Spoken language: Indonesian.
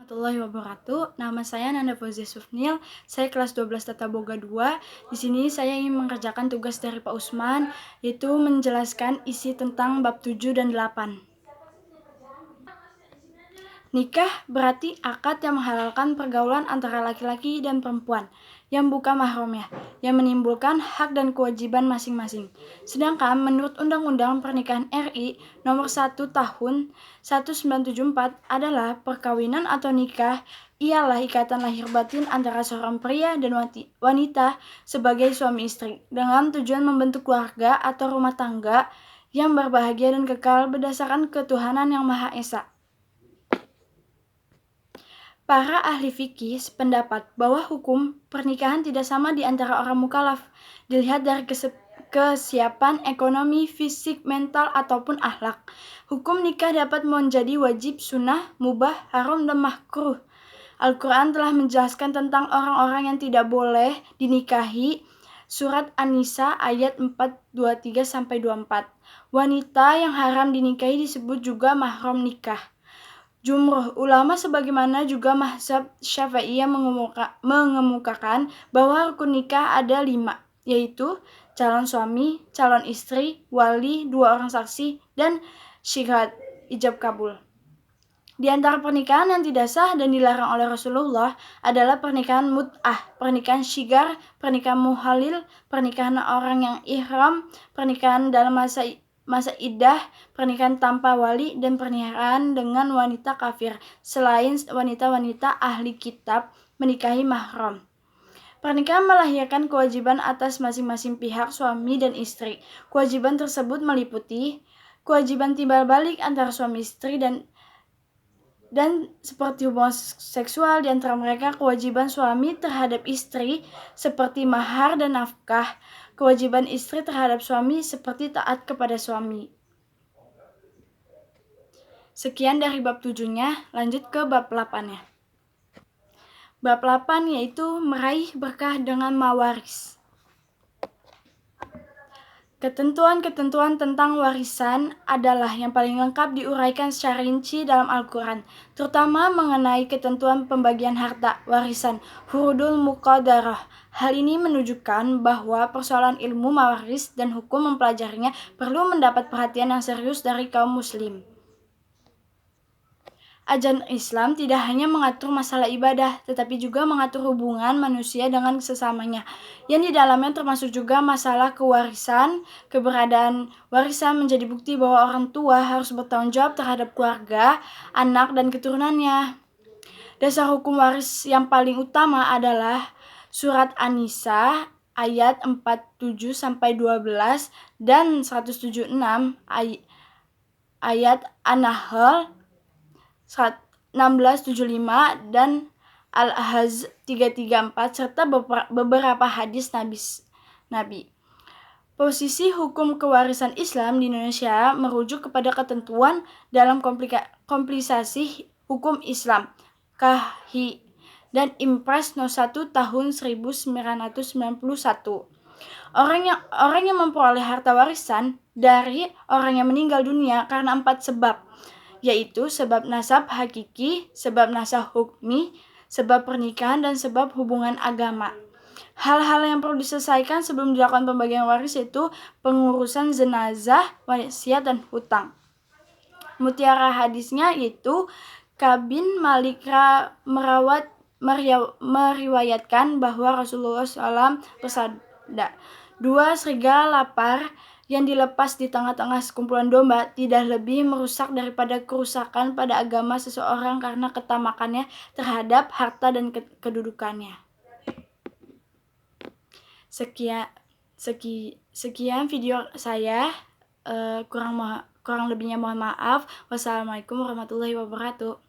warahmatullahi wabarakatuh. Nama saya Nanda Fauzia Sufnil. Saya kelas 12 Tata Boga 2. Di sini saya ingin mengerjakan tugas dari Pak Usman, yaitu menjelaskan isi tentang bab 7 dan 8. Nikah berarti akad yang menghalalkan pergaulan antara laki-laki dan perempuan yang bukan mahramnya, yang menimbulkan hak dan kewajiban masing-masing. Sedangkan menurut Undang-Undang Pernikahan RI Nomor 1 Tahun 1974 adalah perkawinan atau nikah ialah ikatan lahir batin antara seorang pria dan wanita sebagai suami istri dengan tujuan membentuk keluarga atau rumah tangga yang berbahagia dan kekal berdasarkan ketuhanan yang Maha Esa. Para ahli fikih sependapat bahwa hukum pernikahan tidak sama di antara orang mukallaf, dilihat dari kesiapan ekonomi, fisik, mental, ataupun akhlak. Hukum nikah dapat menjadi wajib, sunnah, mubah, haram, dan makruh. Al-Quran telah menjelaskan tentang orang-orang yang tidak boleh dinikahi. Surat An-Nisa ayat 4:23-24. Wanita yang haram dinikahi disebut juga mahram nikah. Jumhur ulama sebagaimana juga mazhab Syafi'iyah mengemukakan bahwa rukun nikah ada 5, yaitu calon suami, calon istri, wali, 2 orang saksi, dan syighad ijab kabul. Di antara pernikahan yang tidak sah dan dilarang oleh Rasulullah adalah pernikahan mut'ah, pernikahan syigar, pernikahan muhalil, pernikahan orang yang ihram, pernikahan dalam masa iddah, pernikahan tanpa wali, dan pernikahan dengan wanita kafir, selain wanita-wanita ahli kitab menikahi mahram. Pernikahan melahirkan kewajiban atas masing-masing pihak suami dan istri. Kewajiban tersebut meliputi kewajiban timbal balik antara suami istri dan seperti hubungan seksual di antara mereka, kewajiban suami terhadap istri seperti mahar dan nafkah, kewajiban istri terhadap suami seperti taat kepada suami. Sekian dari bab 7-nya, lanjut ke bab 8-nya. Bab 8 yaitu meraih berkah dengan mawaris. Ketentuan-ketentuan tentang warisan adalah yang paling lengkap diuraikan secara rinci dalam Al-Quran, terutama mengenai ketentuan pembagian harta warisan, furudul muqaddarah. Hal ini menunjukkan bahwa persoalan ilmu mawaris dan hukum mempelajarinya perlu mendapat perhatian yang serius dari kaum muslim. Ajaran Islam tidak hanya mengatur masalah ibadah, tetapi juga mengatur hubungan manusia dengan sesamanya, yang di dalamnya termasuk juga masalah kewarisan. Keberadaan warisan menjadi bukti bahwa orang tua harus bertanggung jawab terhadap keluarga, anak, dan keturunannya. Dasar hukum waris yang paling utama adalah Surat An-Nisa ayat 47-12 dan 176 ayat An-Nahl 1675 dan Al-Ahzab 334 serta beberapa hadis Nabi. Posisi hukum kewarisan Islam di Indonesia merujuk kepada ketentuan dalam kompilasi hukum Islam KHI dan Impres No. 1 tahun 1991. Orang yang memperoleh harta warisan dari orang yang meninggal dunia karena 4 sebab, yaitu sebab nasab hakiki, sebab nasab hukmi, sebab pernikahan, dan sebab hubungan agama. Hal-hal yang perlu diselesaikan sebelum dilakukan pembagian waris yaitu pengurusan jenazah, wasiat, dan hutang. Mutiara hadisnya yaitu Ka'b bin Malik meriwayatkan bahwa Rasulullah SAW bersabda, 2 serigala lapar yang dilepas di tengah-tengah sekumpulan domba tidak lebih merusak daripada kerusakan pada agama seseorang karena ketamakannya terhadap harta dan kedudukannya. Sekian video saya, kurang lebihnya mohon maaf. Wassalamualaikum warahmatullahi wabarakatuh.